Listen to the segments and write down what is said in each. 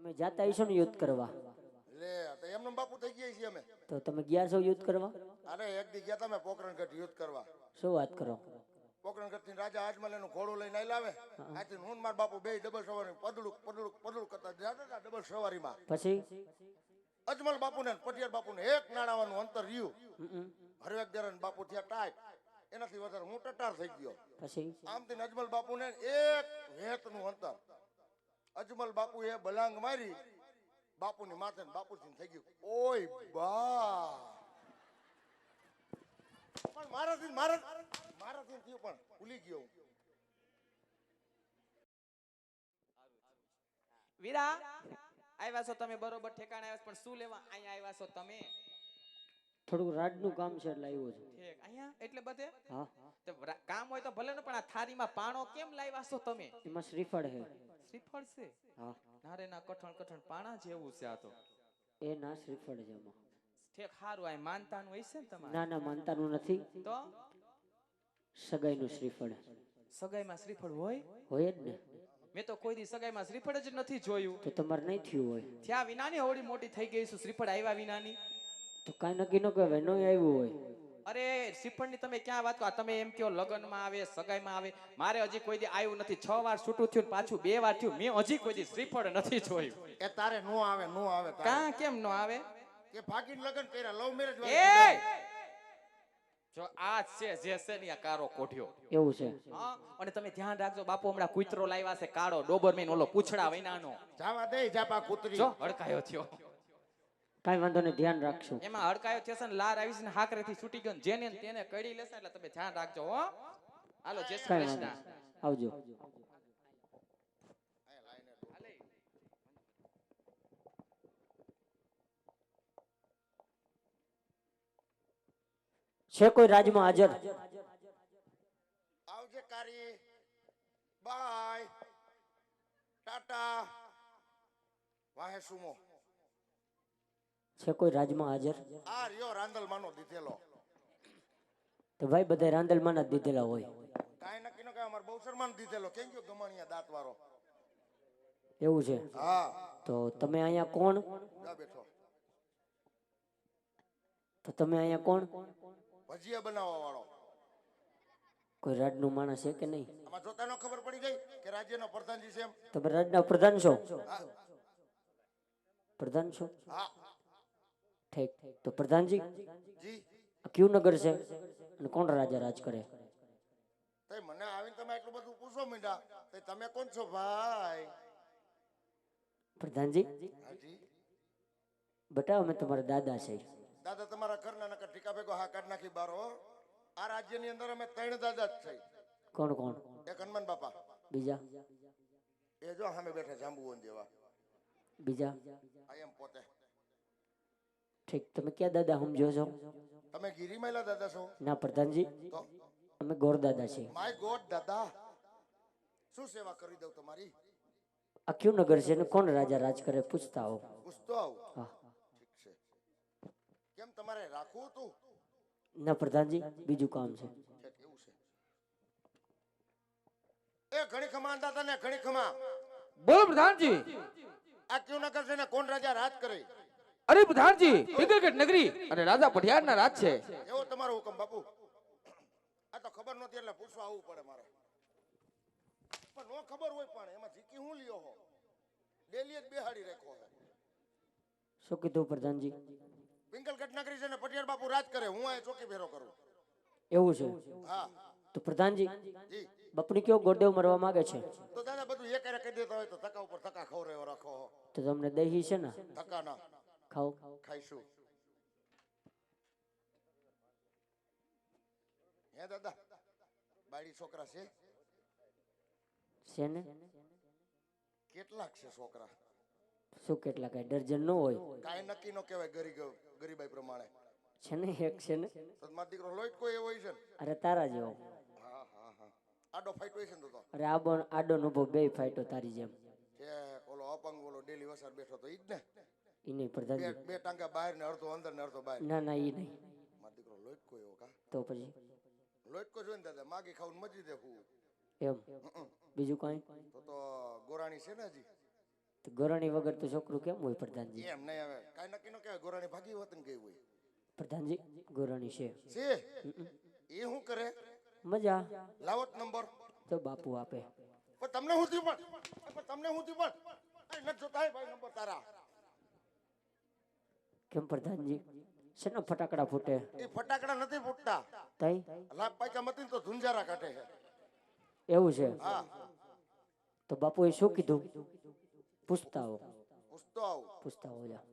તમે જાતા હશો ને યુદ્ધ કરવા? લે તો એમનો બાપુ થઈ ગયા છીએ અમે. તો તમે ગયા છો યુદ્ધ કરવા? અરે એક દી ગયા તમે પોકરણગઢ યુદ્ધ કરવા. શું વાત કરો? પોકરણગઢ થી રાજા આજમલ એનું ઘોડું લઈને આવેલા આથી હું માર બાપુ બે ડબલ સવારી પદડું કરતા જતા હતા ડબલ સવારીમાં. પછી અજમલ બાપુ ને પટિયાર બાપુ ને એક નાણાવાનું અંતર રહ્યું. હરવેક દરન બાપુ થયા ટાઈટ, એનાથી વધારે હું ટટાર થઈ ગયો. પછી આમથી અજમલ બાપુ ને એક વેત નું અંતર. અજમલ બાપુ એ બલાંગ મારી બાપુની માથે ને બાપુથી થઈ ગયું ઓય બા. પણ મારાથી થયું પણ ભૂલી ગયો. વીરા આવ્યા છો તમે બરોબર ઠેકાણે આવ્યા પણ શું લેવા અહીંયા આવ્યા છો તમે? થોડું રાજનું કામ છે એટલે આવ્યો છું. ઠીક અહીંયા એટલે બધે? હા તો કામ હોય તો ભલે ને પણ આ થારીમાં પાણો કેમ લાવ્યા છો તમે? એમાં શ્રીફળ છે. શ્રીફળ છે? હા નારે ના કઠણ પાણા જેવું છે આ તો. એ ના શ્રીફળ છે એમાં. ઠીક સારું આ માનતાનું હોય છે ને તમારે? ના ના માનતાનું નથી, તો સગાઈનું શ્રીફળ. સગાઈમાં શ્રીફળ હોય? હોય જ ને. મેં તો કોઈ દી સગાઈમાં શ્રીફળ જ નથી જોયું. તો તમારે નહીં થયું હોય. ત્યાં વિનાની હોડી મોટી થઈ ગઈ છું, શ્રીફળ આવ્યા વિનાની તો કાંઈ નક્કી ન કહેવાય, ન આવ્યું હોય. અરે શ્રીફળ ની તમે ક્યાં વાત કરો? તમે એમ કહો લગ્નમાં આવે સગાઈમાં આવે. મારે હજી કોઈ દી આવ્યું નથી. 6 વાર છૂટું થયું પાછું 2 વાર થયું. મેં હજી કોઈ દી શ્રીફળ નથી જોયું. એ તારે નો આવે કાં કેમ નો આવે? કે ભાગીન લગ્ન કર્યા લવ મેરેજ એ જો આ છે જે છે ને આ કારો કોઠ્યો એવું છે. હા અને તમે ધ્યાન રાખજો બાપુ હમણાં કૂતરો લાવ્યા છે કાળો ડોબરમેન ઓલો પૂછડા વૈનાનો. જાવા દે જાપા કૂતરી. જો હડકાયો થયો. કાંઈ વાંધો નહીં, ધ્યાન રાખશું. એમાં હડકાયો થશે ને લાર આવીશ ને હાકરેથી છૂટી ગયો જેને તેને કડી લેશે એટલે તમે ધ્યાન રાખજો હો. હાલો જય શ્રી કાંઈ વાંધો કૃષ્ણ. નહીં. આવજો. છે કોઈ રાજમાં હાજર? આવજે કારી બાય ટાટા વાહે સુમો. છે કોઈ રાજમાં હાજર? આ રિયો રાંદલ માનો દીધેલો. તો ભાઈ બધા રાંદલમાં જ દીધેલા હોય. કાંઈ નક્કી ન કાંઈ અમારે બહુ શરમાન દીધેલો. કેમ ગયો ગમાણિયા દાંત વાળો? એવું છે? હા તો તમે અહીંયા કોણ? જા બેઠો. તો તમે અહીંયા કોણ? ભજીયા બનાવવા વાળો. કોઈ રાજનું માણસ છે કે નહીં? આમાં જોતા ન ખબર પડી ગઈ કે રાજ્યનો પ્રધાનજી છે એમ? તમે રાજના પ્રધાન છો? હા પ્રધાન છો? હા ઠીક. તો પ્રધાનજી જી આ કયું નગર છે અને કોણ રાજા રાજ કરે? તઈ મને આવીને તમે એટલું બધું પૂછો મીંડા તઈ તમે કોણ છો ભાઈ? પ્રધાનજી હાજી બટા અમે તમારા દાદા છે. દાદા તમારા ઘરના નકર ટીકા ભેગો હા કાઢ નાખી બારો. આ રાજ્યની અંદર અમે 3 દાદા જ છે. કોણ કોણ? એક હનુમાન બાપા, બીજા? એ જો સામે બેઠા જાંબુવન જેવા. બીજા? આ એમ પોતે. ઠીક. તમે ક્યાં દાદા સમજો છો? તમે ગિરિમાઈલા દાદા છો? ના પ્રધાનજી, તો અમે ગોર દાદા છીએ. માય ગોડ દાદા શું સેવા કરી દઉં તમારી? આ કયું નગર છે ને કોણ રાજા રાજ કરે પૂછતા આવો. પૂછતો આવું. હા. ઠીક છે. કેમ તમારે રાખવું હતું? ના પ્રધાનજી બીજું કામ છે. ઠીક એવું છે. એ ઘણી ખમા દાદા ને ઘણી ખમા. બોલો પ્રધાનજી. આ કયું નગર છે ને કોણ રાજા રાજ કરે? અરે પ્રધાનજી પિંગલગઢ નગરી અને રાજા પઢિયારના રાજ છે. એવો તમારો હુકમ બાપુ. આ તો ખબર નહોતી એટલે પૂછવા આવવું પડે મારે. પણ નો ખબર હોય પણ એમાં જીકી હું લ્યો હો? ડેલી જ બેહાડી રાખો. શું કીધું પ્રધાનજી? પિંગલગઢ નગરી છે ને પટિયાર બાપુ રાજ કરે, હું આ ચોકી ફેરો કરું. એવું છે? હા તો પ્રધાનજી જી. બાપુની કયો ગોરદેવ મરવા માંગે છે? તો દાદા બધું એક કહી દેતા હોય તો ધક્કા ઉપર ધક્કા ખવડાવ્યો રાખો. તો તમને દહી છે ને? ધક્કા ના ખાઓ. ખાઈશું. હે દાદા બાળી છોકરા છે? છે ને? કેટલાક છે છોકરા? શું કેટલા? કઈ ડર્જન ન હોય. કાંઈ નક્કી નો કહેવાય ગરીબાઈ પ્રમાણે. છે ને એક છે ને? મારો દીકરો લોટ કોઈ એવો હોય છે ને? અરે તારા જેવો. હા હા હા આડો ફાઈટ હોય છે ને તો? અરે આડો નુભો બે ફાઈટો તારી જેમ. છે ઓલો અપંગ ઓલો ડેલી વસાર બેઠો તો ઈ જ ને? ઈ નહીં પ્રધાનજી. બે ટાંગા બહાર ને અડધો અંદર ને અડધો બહાર. ના ના ઈ નહીં. મારો દીકરો લોટ કોઈ એવો કા? તો પછી લોટ કોઈ જોઈને દાદા માગી ખાવું મજી દેવું એમ બીજું કઈ? તો ગોરાણી છે ને હજી? તો ગોરાણી વગર તો છોકરું કેમ હોય પ્રધાનજી? એમ નહીં હવે કાંઈ નક્કી ન કહેવાય ગોરાણી ભાગી હોત ને ગઈ હોય પ્રધાનજી ગોરાણી છે. છે એ શું કરે મજા લાવત નંબર તો બાપુ આપે. પણ તમને શું થયું પણ તમને શું થયું પણ નથી જોતા હે ભાઈ નંબર તારા કેમ પ્રધાનજી શેનો ફટાકડા ફૂટે? એ ફટાકડા નથી ફૂટતા તઈ લાખ પાકા મતી ને તો ધુંજારા કાઢે છે એવું છે? હા તો બાપુએ શું કીધું? પૂછતા હો, પૂછતો આવું પૂછતા હો જા.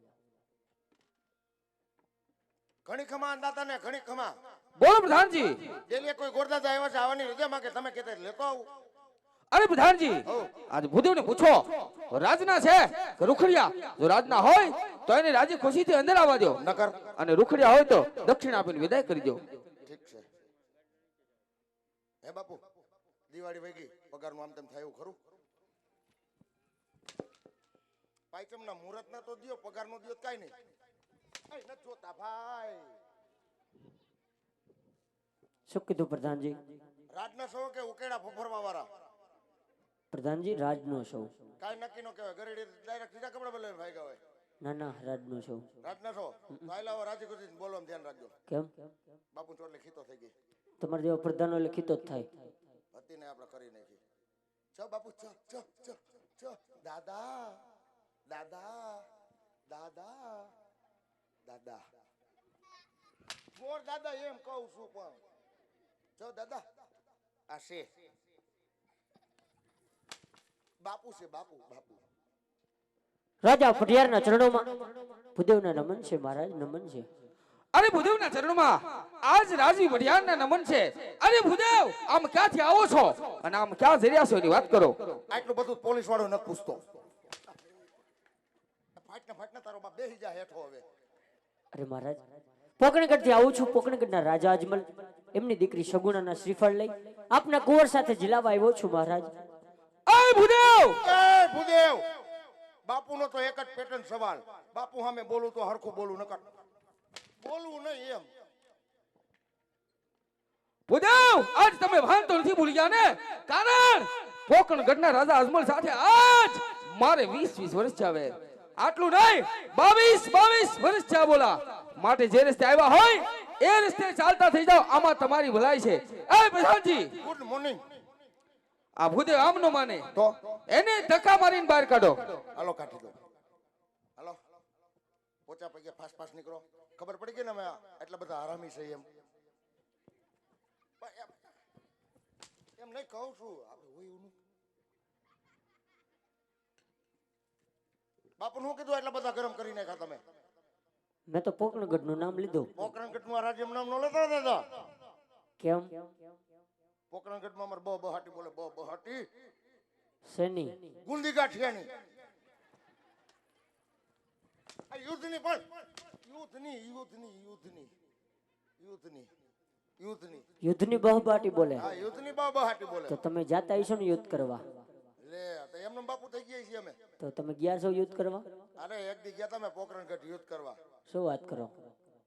ઘણી ખમા અંદાતા ને ઘણી ખમા બોલો પ્રધાનજી. ડેલી કોઈ ગોરદાદા આવ્યા છે આવવાની રજા માંગે તમે કહેતા લેતો આવું અરે પ્રધાનજી, આજ ભૂદેવને પૂછો રાજના છે કે રૂખડિયા? જો રાજના હોય તો એને રાજી ખુશીથી અંદર આવવા દો, નકર અને રૂખડિયા હોય તો દક્ષિણ આપીને વિદાય કરી દો. ઠીક છે. હે બાપુ દિવાળી વહી ગઈ પગારનું આમ તેમ થાય ખરું? પાંચમના મુહૂર્તના તો દિયો પગારનો દિયો કાઈ નહીં. આય ન જોતા ભાઈ શું કીધું પ્રધાનજી? રાજના સૌ કે ઉકેડા ફફરવા વાળા પ્રધાનજી રાજનો શો. કાઈ નક્કી ન કહેવાય ગરેડી ડાયરેક્ટ સીધા કપડા બદલાઈને ભાઈ ગયા હોય ના ના રાજનો શો. રાજના સૌ આયલા રાજી ખુશી બોલવામાં ધ્યાન રાખજો. કેમ? બાપુ ચોટલે ખીતો થઈ ગઈ તમારા જેવા પ્રધાનો લખીતો જ થાય. હતી ને આપણે કરી નાખી. ચ બાપુ ચ ચ ચ ચ દાદા દાદા દાદા દાદા ગોર દાદા એમ કહું છું પણ ચ દાદા આ છે બાપુ છે બાપુ બાપુ રાજા પટિયારના ચરણોમાં ભૂદેવના નમન છે મહારાજ, નમન છે. અરે ભૂદેવના ચરણોમાં આજ રાજી વઢિયારના નમન છે. અરે ભૂદેવ, આમ ક્યાંથી આવો છો અને આમ ક્યાં જઈ રહ્યા છો એની વાત કરો. આટલું બધું પોલીસ વાળો નથી પૂછતો. ફાટના તારો બાપ બેહી જા હેઠો હવે. અરે મહારાજ પોકણગઢ થી આવું છું. પોકણગઢના રાજા અજમલ એમની દીકરી સગુણાના શ્રીફળ લઈ આપના કુંવર સાથે જીલાવા આવ્યો છું મહારાજ. અરે ભૂદેવ! એ ભૂદેવ બાપુનો તો એક જ પેટર્ન સવાલ. બાપુ સામે બોલું તો હરખું બોલું નકર બોલવું નહીં એમ. ભૂદેવ, આજ તમે ભાન તો નથી ભૂલી ગયા ને? કારણ પોકણગઢના રાજા અજમલ સાથે આજ મારે 20 વર્ષ છે. હવે આટલું નહીં, 22 વર્ષ છે બોલા. માટે જે રસ્તે આવ્યા હોય એ રસ્તે ચાલતા થઈ જાઓ, આમાં તમારી ભલાઈ છે. એ પ્રધાનજી, ગુડ મોર્નિંગ. આ ભૂદેવ આમ નો માને તો એને ધક્કા મારીને બહાર કાઢો. હાલો કાઢી દો. હાલો પોચા પૈકી ફાસ્ટ નીકળો. ખબર પડી ગઈ ને અમે એટલા બધા આરામી છે એમ. એમ નહીં કહું છું આપણે હોય એવું. બાપુ શું કીધું એટલા બધા ગરમ કરી નાખ્યા તમે? મેં તો પોકણગઢ નું નામ લીધું. પોકરણગઢનું રાજ્ય નામ નો લેતા દાદા. કેમ? પોકરણગઢમાં અમારે બહાટી બોલે બહાટી શેની? ગુંદી ગાંઠિયાની. આ યુદ્ધની પણ યુદ્ધની બહબાટી બોલે. હા યુદ્ધની બહાટી બોલે. તો તમે જાતા હશો ને યુદ્ધ કરવા? લે તો એમને બાપુ થઈ ગયા છીએ અમે. તો તમે ગયા છો યુદ્ધ કરવા? અરે એક દી ગયા તમે પોકરણગઢ યુદ્ધ કરવા. શું વાત કરો?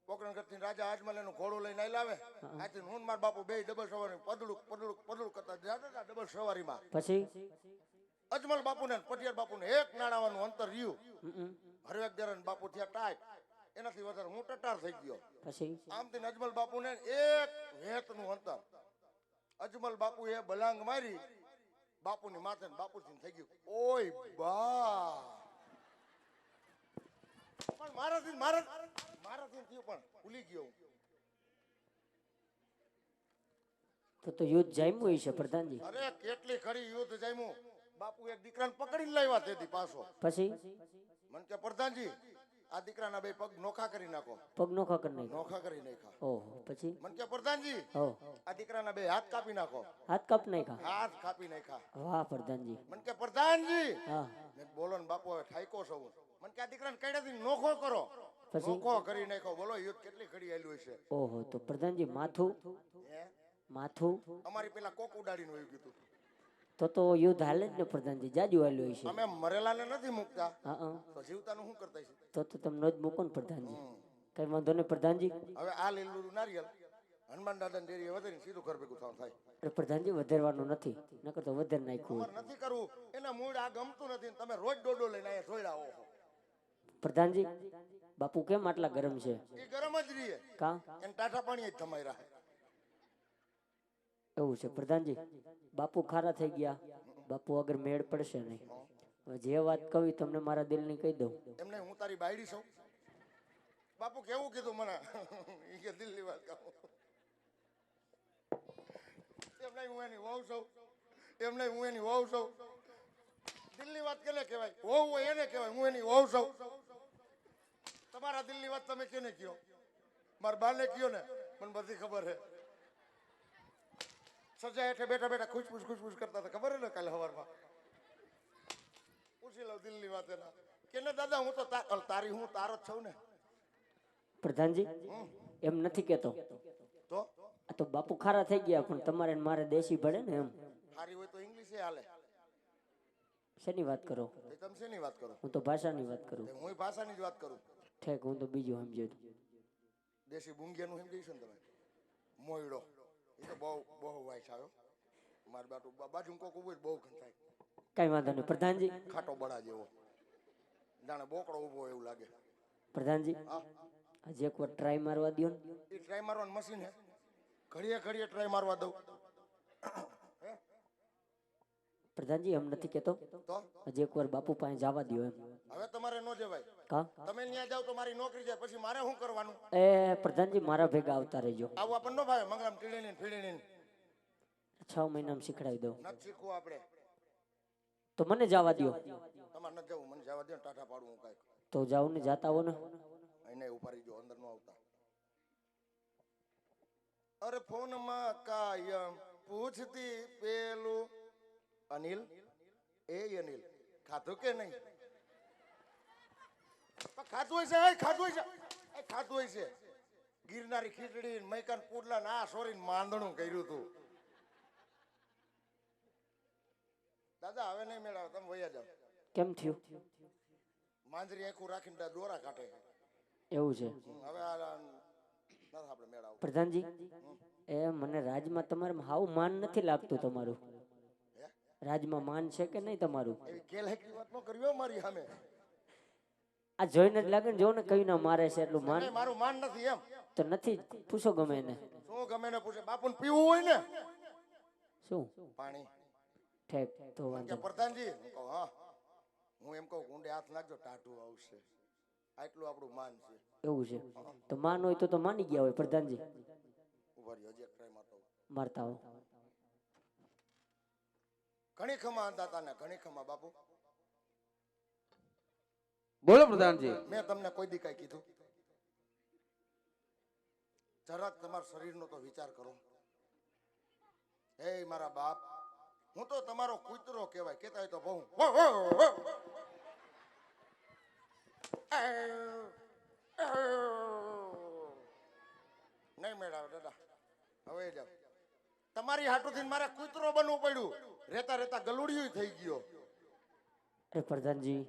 પોકરણગઢ થી રાજા અજમલ એનું ઘોડું લઈને આવેલા. આથી હું માર બાપુ બે ડબલ સવારી પદડુક કરતા જતા હતા ડબલ સવારીમાં. પછી અજમલ બાપુ ને પટિયાર બાપુ ને એક નાણાવાનું અંતર રહ્યું. હરવેક દરન બાપુ થયા ટાઈટ. એનાથી વધારે હું ટટાર થઈ ગયો. પછી આમથી અજમલ બાપુ ને એક વેત નું અંતર. અજમલ બાપુ એ બલાંગ મારી બાપુની માથે બાપુથી થઈ ગયું ઓય બા. પણ મારાથી થયું પણ ભૂલી ગયો. તો યુદ્ધ જામ્યું હશે પ્રધાનજી. અરે કેટલી ખરી યુદ્ધ જામ્યું. બાપુ એક દીકરાને પકડીને લાવ્યા તેથી પાછો. પછી મને કે પ્રધાનજી આ દીકરાના બે પગ નોખા કરી નાખો. પગ નોખા કરી નાખ્યા. નોખા કરી નાખ્યા. ઓહો. પછી મને કે પ્રધાનજી આ દીકરાના બે હાથ કાપી નાખો. હાથ કાપ નાખ્યા. હાથ કાપી નાખ્યા. વાહ પ્રધાનજી. મને કે પ્રધાનજી હા બોલો ને બાપુ હવે ઠાઈકો છો. મને કે આ દીકરાને કઈડેથી નોખો કરો. પછી નોખો કરી નાખો. બોલો યુદ્ધ કેટલી ખડી આવેલું છે. ઓહો. તો પ્રધાનજી માથું અમારી પેલા કોક ઉડાડીને વયું ગયું. તો યુદ્ધ હાલે જ ને પ્રધાનજી. જાજુ હાલ્યું હશે. અમે મરેલાને નથી મૂકતા હા તો જીવતાનું શું કરતા છે? તો તમે જ મૂકો ને પ્રધાનજી. કઈ વાંધો નહીં પ્રધાનજી. હવે આ લીલું નારિયેલ હનુમાન દાદા ડેરી વધારીને સીધું ઘર ભેગું થવાનું થાય. અરે પ્રધાનજી વધેરવાનું નથી, નકર તો વધેર નાખ્યું અમારે નથી કરવું, એને મૂળ આ ગમતું નથી ને તમે રોજ ડોડો લઈને અહીંયા થોડા આવો. પ્રધાનજી બાપુ કેમ આટલા ગરમ છે? એ ગરમ જ રહીએ, કા એને ટાટા પાણી જ થમાઈ રહે. એવું છે પ્રધાનજી? બાપુ ખારા થઈ ગયા, બાપુ વગર મેળ પડશે નહીં. હવે જે વાત કહી તમને મારા દિલની કહી દઉં. એમને હું તારી બાયડી છું. બાપુ કેવું કીધું મને? ઈ કે દિલની વાત કહું. એમને હું એની વહુ છું, એમને હું એની વહુ છું. દિલની વાત કેને કહેવાય? વહુ હોય એને કહેવાય. હું એની વહુ છું. તમારા દિલની વાત તમે કેને કયો? મારા બાને કયો ને, મને બધી ખબર છે. સજા હેઠે બેઠા બેઠા ખુશપુશ કરતા હતા, ખબર હે ને? કાલે સવારમાં પૂછી લઉં દિલની વાત એના. કેને દાદા હું તો તારી હું તારો જ છું ને. પ્રધાનજી એમ નથી કેતો, તો આ તો બાપુ ખારા થઈ ગયા, પણ તમારે ને મારે દેશી ભળે ને એમ. સારી હોય તો ઇંગ્લિશ હાલે. શેની વાત કરો? તમે શેની વાત કરો? હું તો ભાષાની વાત કરું. હું ભાષાની જ વાત કરું. ઠેક, હું તો બીજું સમજ્યો. દેશી બુંગિયાનું સમજીશું ને તમે? મોયડો એ તો બહુ બહુ વાઈસ આવ્યો. મારી બાજુ કોક ઉભો બહુ થાય. કઈ વાંધો નહીં પ્રધાનજી. ખાટો બળા જેવો, જાણે બોકડો ઉભો એવું લાગે. પ્રધાનજી હજી એક વાર ટ્રાય મારવા દો ને. એ ટ્રાય મારવાનું મશીન હે? ઘડીએ ઘડીએ ટ્રાય મારવા દઉં? પ્રધાનજી એમ નથી કેતો, તો હજી એક વાર બાપુ પાસે જવા દો એમ. હવે તમારે ન જવાય. કા તમે ત્યાં જાવ તો મારી નોકરી જાય, પછી મારે શું કરવાનું? એ પ્રધાનજી મારા ભેગા આવતા રહેજો. આવું આપણને ન ભાવે. મંગળામ ટીડીની ફીડીની 6 મહિનામાં શીખડાવી દઉં. નથી શીખવું આપણે. તો મને જવા દો. તમારે નથી જવું, મને જવા દે ને. ટાટા પાડું હું કાંઈક. તો જાવ ને, જાતા હો ને. એને ઉપાડી જો, અંદર ન આવતા. અરે ફોનમાં કાયમ પૂછતી પેલું અનિલ, એ અનિલ ખાધું કે નહીં? ખાધું હોય છે, ખાધું હોય છે, ખાધું હોય છે. ગિરનારી ખીચડી મૈકાન પુડલા ના સોરીને માંદણું કર્યું તું. દાદા હવે નહીં મેળાવે, તમે વયા જાવ. કેમ થયું? માંજરી આખું રાખીને દોરા કાઢે. એવું છે હવે આપણે મેળાવ. પ્રધાનજી એ મને રાજમાં તમારે હાવ માન નથી લાગતું. તમારું રાજમાં માન છે કે નહીં તમારું? એવી કેલહેકી વાત ન કરવી હો મારી સામે. આ જોઈને જ લાગે ને, જો ને કયું ના મારે છે એટલું માન. મારું માન નથી એમ તો નથી, પૂછો ગમે એને. શું ગમે ને પૂછે? બાપુને પીવું હોય ને શું પાણી. ઠેક, તો કે વાંધો. પ્રધાનજી હું કહું, હા હું એમ કહું ઊંડે હાથ નાખજો, ટાટું આવશે. આટલું આપણું માન છે. એવું છે તો માન હોય તો માની ગયા હોય પ્રધાનજી. ઉભા રહ્યો, હજી એક ટ્રાય મારતો. મારતા હો. ઘણી ખમા અંદાતા ને ઘણી ખમા બાપુ. બોલો પ્રધાનજી. મેં તમને કોઈ દી કઈ કીધું? જરાક તમારા શરીરનો તો વિચાર કરો. હે મારા બાપ, હું તો તમારો કૂતરો કહેવાય. કેતા હોય તો બહુ નહીં મેળાવે દાદા. હવે જાવ. તમારી હાટુથી મારે કૂતરો બનવું પડ્યું. રેતા રેતા ગલુડિયું થઈ ગયો. અરે પ્રધાનજી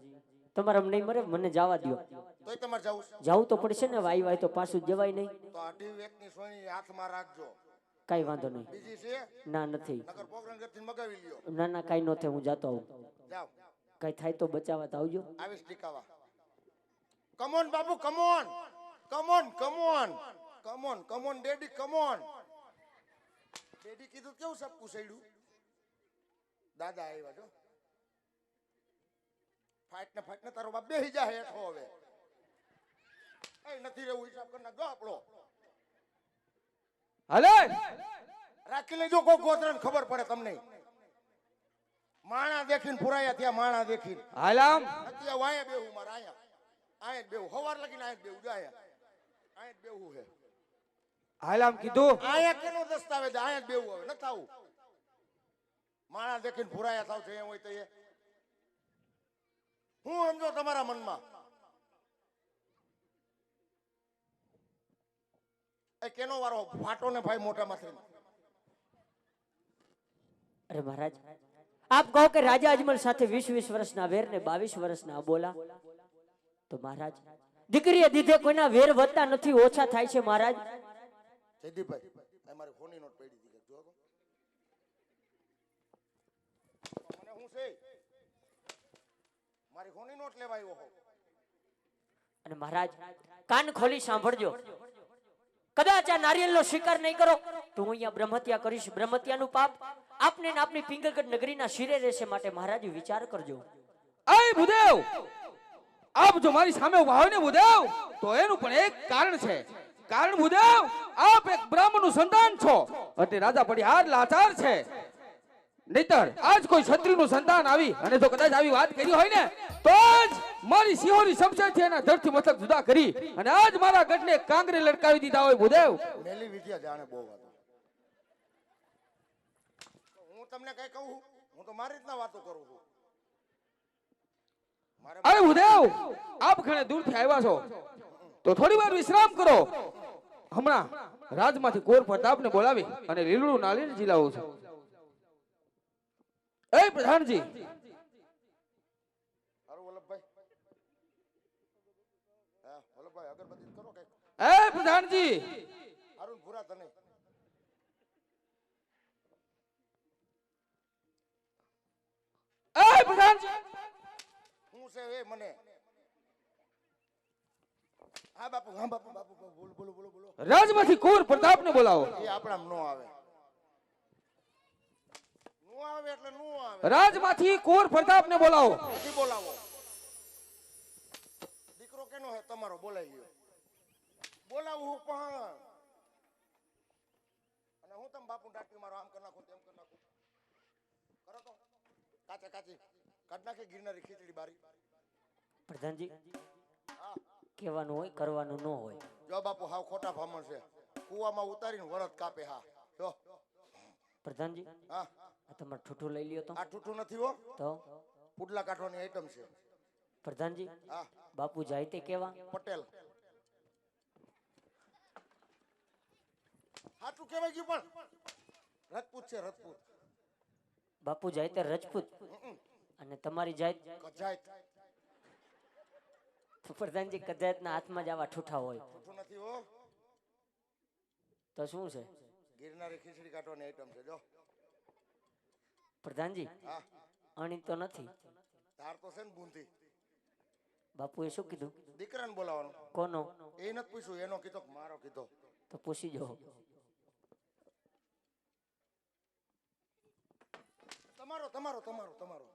તમારે નહીં મરે, મને જવા દો. તોય તમારે જવું છે? જવું તો પડશે ને, વાઈ વાય તો પાછું જવાય નહીં. તો અઢી વેકની સોની હાથમાં રાખજો. કઈ વાંધો નહીં. બીજી છે? ના નથી. નગર પોકરણગઢથી મગાવી લ્યો. ના ના કઈ નો થાય, હું જાતો આવું. જાવ. કઈ થાય તો બચાવવા તો આવજો. આવીશ ટીકાવા. કમોન બાપુ, come on come on come on come on come on daddy come on. Daddy કીધું કેવું સપકું સડ્યું. દાદા આવ્યા જો. ફાટ ને તારો બાપ બેહી જા હેઠો. હવે એ નથી રહેવું, હિસાબ કરી નાખજો આપણો. હાલે રાખી લેજો કોઈ ગોત્રને ખબર પડે તમને. માણા દેખીને ફુરાયા ત્યાં માણા દેખીને. હાલામ નથી વાયા બેહું મારા આયા. આયા જ બેહું. હવાર લગીને આયા જ બેહું. આયા આયા જ બેહું હે. હાલામ કીધું. આયા કેનો દસ્તાવેજ? આયા જ બેહું. હવે નથી આવું. માણા દેખીને ફુરાયા થાવ છે એમ હોય તો એ હું સમજો તમારા મનમાં? એ કેનો વારો? ફાટો ને ભાઈ મોટા માથે. અરે મહારાજ આપ કહો કે રાજા અજમલ સાથે 20 વર્ષના વેર ને 22 વર્ષના અબોલા, તો મહારાજ દીકરીએ દીધે કોઈના વેર વધતા નથી, ઓછા થાય છે મહારાજ. જયદીપભાઈ આ મારી ફોનની નોટ પડી હતી જો તો મને હું છે મારી ફોનની નોટ લેવા આવ્યો હો અને મહારાજ કાન ખોલી સાંભળજો, કદાચ આ નારિયેળનો સ્વીકાર નહીં કરો તો હું અહીંયા બ્રહ્મત્યા કરીશ. બ્રહ્મત્યાનું પાપ આપને ને આપની પિંગલગઢ નગરીના શિરે રહેશે, માટે મહારાજ વિચાર કરજો. અય ભૂદેવ, આપ જો મારી સામે ઉભા હોય ને ભૂદેવ, તો એનું પણ એક કારણ છે. કારણ ભૂદેવ, આપ એક બ્રાહ્મણનું સંતાન છો એટલે રાજા પડિહાર લાચાર છે. નહીતર આજ કોઈ ક્ષત્રિયનું સંતાન આવી અને જો કદાચ આવી વાત કરી હોય ને તો જ મારી સિંહોની શમશેરથી એના ધરતી મતલબ જુદા કરી અને આજ મારા ગઢને કાંગરે લટકાવી દીધા હોય ભૂદેવ. મેલી વિદ્યા જાણે બહુ વાતો. હું તમને કઈ કહું હું તો મારી રીતના વાતો કરું છું. અરે ભૂદેવ, આપ ઘણે દૂરથી આવ્યા છો તો થોડી વાર વિશ્રામ કરો. હમણાં રાજમાંથી કોર પ્રતાપને બોલાવી અને લીલું નાળિયેર ઝીલાવું છું. એ પ્રધાનજી, હારું વલ્લભભાઈ, હા વલ્લભભાઈ અગરબત્તી કરો કઈક. એ પ્રધાનજી, હારું ભૂરા તને એ પ્રધાનજી, હું છે એ મને હા બાપુ હા બાપુ બાપુ બોલો બોલો બોલો બોલો. રાજમાંથી કોર પ્રતાપને બોલાવો. એ આપણા નો આવે નો આવે એટલે નો આવે. રાજમાંથી કોર પ્રતાપને બોલાવો. નથી બોલાવો. દીકરો કેનો હે તમારો બોલાવી લ્યો. બોલાવું હું પણ અને હું તમ બાપુ ડાકી મારો આમ કરી નાખું તેમ કરી નાખું કરો તો કાચે કાચી કાઢ નાખે ગિરનારી ખીચડી બારી. પ્રધાનજી, હા કહેવાનું હોય કરવાનું ન હોય. જો બાપુ હાવ ખોટા ફામણ છે. કુવામાં ઉતારીને વરત કાપે. હા જો પ્રધાનજી, હા આ તમારું ઠૂઠું લઈ લ્યો તો. આ ઠૂઠું નથી હો, તો પુડલા કાઢવાની આઈટમ છે. પ્રધાનજી, હા બાપુ જાય તે કેવા? પટેલ હાચું કહેવાય ગયું પણ રાજપૂત છે રાજપૂત. બાપુ જાય તે રજપૂત અને તમારી જાત કજાયત તો પ્રધાનજી કદાચના હાથમાં જ આવા ઠૂઠા હોય ઠૂઠું નથી હો, તો શું છે? ગિરનારી ખીચડી કાઢવાની આઈટમ છે જો. પ્રધાનજી, હા અણી તો નથી. તાર તો છે ને બુંધી. બાપુએ શું કીધું? દીકરાને બોલાવવાનો. કોનો? એ નથી પૂછ્યું, એનો કીધો કે મારો કીધો. તો પૂછી જો. તમારો તમારો તમારો તમારો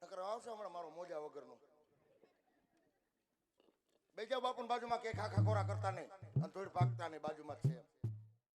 નકર આવશે હમણાં મારો મોજા વગરનો. બે જાવ બાપુ બાજુમાં કે ખાખા ખોરા કરતા નહીં અને થોડી પાકતા નહીં, બાજુમાં જ છે.